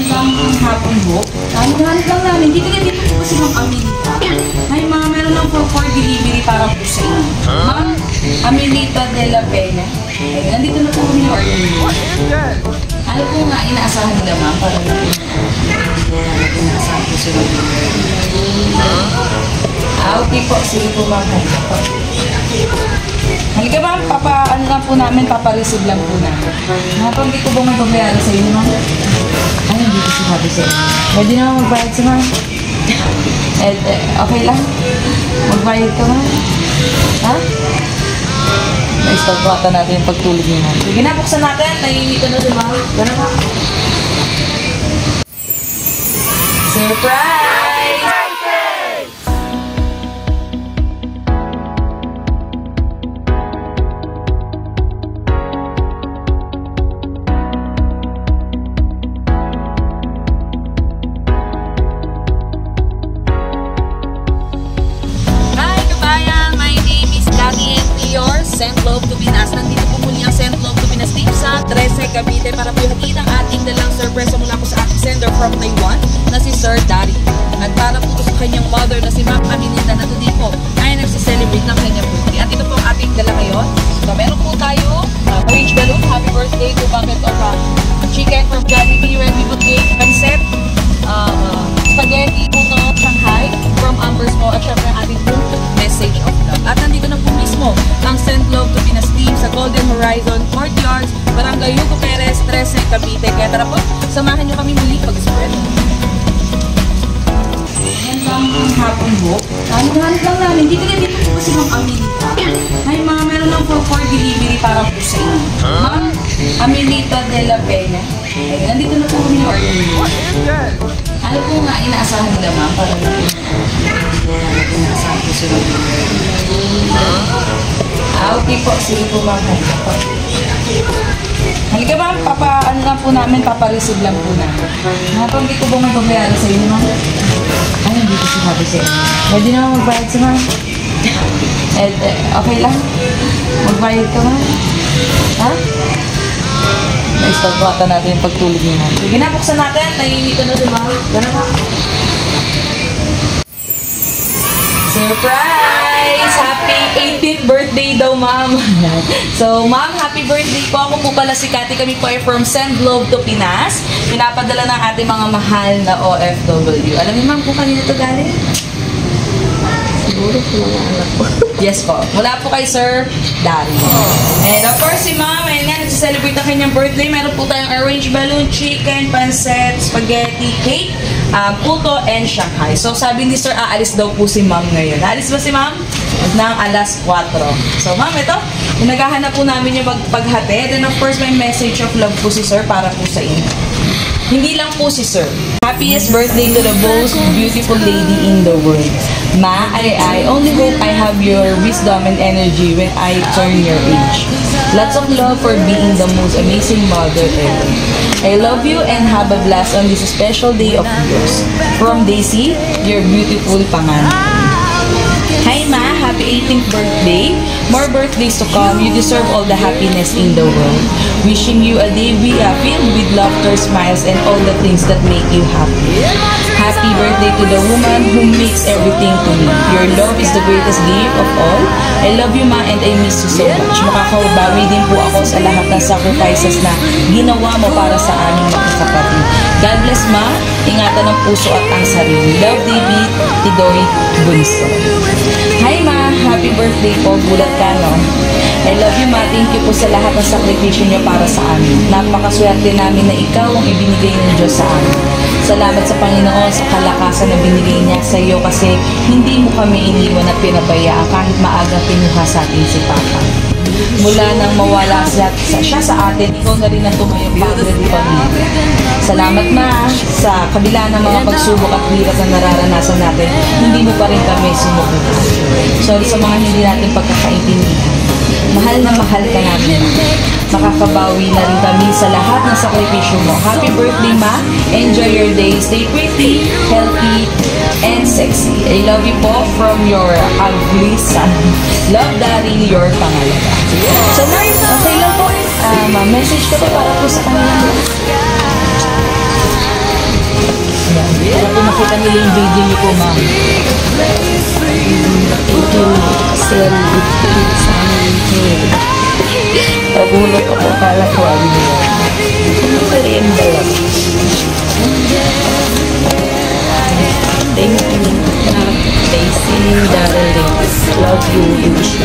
Magandang hapon po. Hanap lang namin. Dito po si Ma'am Amelita. Ay, ma'am, meron lang for delivery para po sa inyo. Ma'am, Amelita de la Peña. Ay, nandito na po kami yung order niyo. Ano po nga inaasahan nila, ma'am? Para inaasahan po sila. Okay po. Sige po, ma'am. Halika, ma'am. Ano lang po namin, papareceive lang po namin. Hindi ko ba magbabayara sa inyo, ma'am? Ay, hindi ko sabi sa'yo. Pwede naman magbayad si ma'am. Okay lang? Magbayad ka, ma'am? Ha? Naistagpata natin yung pagtulog niyo, ma'am. Sige na, buksan natin. Nahihili ka na si ma'am. Gano'n, ma'am. Surprise! Send Love to Pinas. Nandito po muli ang Send Love to Pinas team sa 13 Cavite para po hatid ang ating dalang surpresa mula po sa ating sender from Taiwan na si Sir Dari. At para po sa kanyang mother na si Ma'am Amelita na today po ay nagsiselebrate ng kanyang birthday. At ito po ang ating dala ngayon. So meron po tayo orange balloon, happy birthday, 2 bucket of chicken from Jollibee, red ribbon cake, pancit, spaghetti, puno, Shanghai from Amber's mo at syempre ang ating message of love. At nandito na po mismo ang Send Love to Pinas team sa Golden Horizon Courtyards, Barangay Hugo Perez, 13 Cavite. Kaya tara po, samahan nyo kami muli pag-spread. Magandang hapon po. Hanap lang namin. Dito po si Ma'am Amelita. Ay, ma'am, meron lang for delivery para po sa inyo. Ma'am, Amelita de la Peña. Ay, nandito na po kami yung order niyo. Ano po nga inaasahan nila, ma'am? Para inaasahan po sila. Okay po. Sige po, ma'am. Halika, ma'am. Ano lang po namin, papareceive lang po namin. Hindi ko ba magbabayara sa inyo, ma'am? Ay, hindi ko sabi sa inyo. Pwede naman magbayad si ma'am. Okay lang? Magbayad ka, ma'am? Ha? Naistagpata natin yung pagtulog niyo, ma'am. Sige na, buksan natin. Nahihili ka na si ma'am. Gano'n, ma'am. Surprise! Happy 18th birthday daw, ma'am. So, ma'am, happy birthday po. Ako po pala si Cathy. Kami po ay from Send Love to Pinas. Pinapadala ng ating mga mahal na OFW. Alam niyo, ma'am, kung kanina ito galing? Siguro po mga anak po. Yes po. Mula po kay Sir Dari. And of course, si ma'am, ayun nga, nagsiselebrate ang kanyang birthday. Meron po tayong orange balloon, chicken, pancit, spaghetti, cake, puto, and Shanghai. So, sabi ni Sir, aalis daw po si ma'am ngayon. Aalis ba si ma'am? Ng alas 4. So, ma'am, ito, naghahanap po namin yung paghatid. And of course, may message of love po si Sir para po sa inyo. Hindi lang po si Sir. Happiest birthday to the most beautiful lady in the world. Ma, I only hope I have your wisdom and energy when I turn your age. Lots of love for being the most amazing mother ever. I love you and have a blast on this special day of yours. From Daisy, your beautiful panganay. Hi Ma, happy 18th birthday. More birthdays to come. You deserve all the happiness in the world. Wishing you a day filled with laughter, smiles, and all the things that make you happy. Happy birthday to the woman who makes everything to me. Your love is the greatest gift of all. I love you Ma and I miss you so much. Makakabawi din po ako sa lahat ng sacrifices na ginawa mo para sa aming magkakapatid. God bless Ma. Ingatan ng puso at ang sarili. Love, David, Tidoy, Bunso. Hi Ma, happy birthday po. Gulat ka, no? I love you Ma. Thank you po sa lahat ng sakripisyo niyo para sa amin. Napakaswerte namin na ikaw ang ibinigay ng Diyos sa amin. Salamat sa Panginoon sa kalakasan na binigay niya sa iyo kasi hindi mo kami iniwan at pinabayaan kahit maaga pinuha sa atin si Papa. Mula nang mawala siya sa atin, ikaw na rin ang tumayong padre ng pamilya. Salamat Ma, sa kabila ng mga pagsubok at hirap na nararanasan natin, hindi mo pa rin kami sumubukan. Sorry sa mga hindi natin pagkakaintindihan. Mahal na mahal ka namin. Makakabawi na rin kami sa lahat ng sakripisyo mo. Happy birthday Ma, enjoy your day, stay pretty, healthy, and sexy. I love you po from your ugly son. Love Daddy, your pangalaga. So ma'am, okay lang po. Message ka po para po sa kanila. nakita nila yung video niyo po, ma'am. Thank you, Sir. Sa amin ito. Pagulot ako kala ko ano yun. Merienda lang. Thank you, Daisy, darling. Love you, wish you.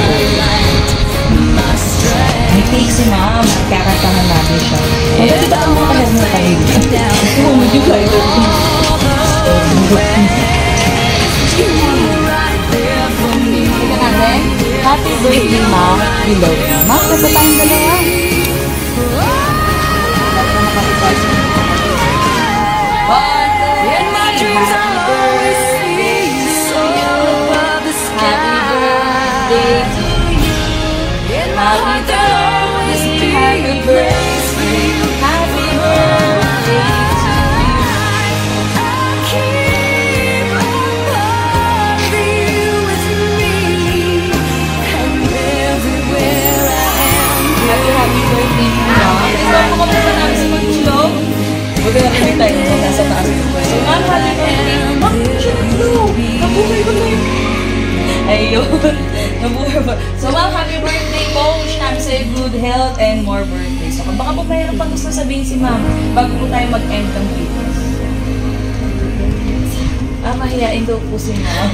May cake si ma'am. Kakantahan natin siya. Eh, di ba ang mga kahit na tayo? Oo, medyo kayo. Ika natin. Happy birthday, ma'am. We love you. Ma'am, ganda tayong dalawa. Ayun. So, ma'am, happy birthday po. Wish namin sa'yo good health and more birthdays. So, baka po mayroon pang gusto sabihin si ma'am bago po tayo mag-end ng video. Mahihain daw po si ma'am.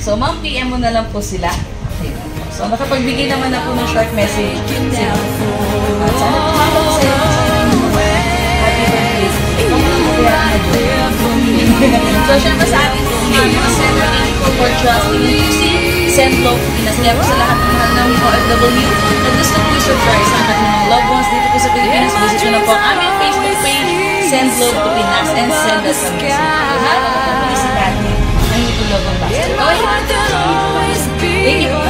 So, ma'am, PM mo na lang po sila. Okay. So, nakapagbigay naman na po ng short message si ma'am. At sana po ma'am po sa'yo. Happy birthday. Ikaw mo lang po kaya So, syempre sa atin po, ma'am, thank you for trusting and choosing Send Love Pilipinas. Kaya po sa lahat ng mga ng OFW na gusto po i-surprise ang ating mga loved ones dito po sa Pilipinas, visit nyo na po ang aming Facebook page, Send Love Pilipinas, and send us a message. Habang ito po si Daddy, ang ito love ang basket. Okay, thank you po.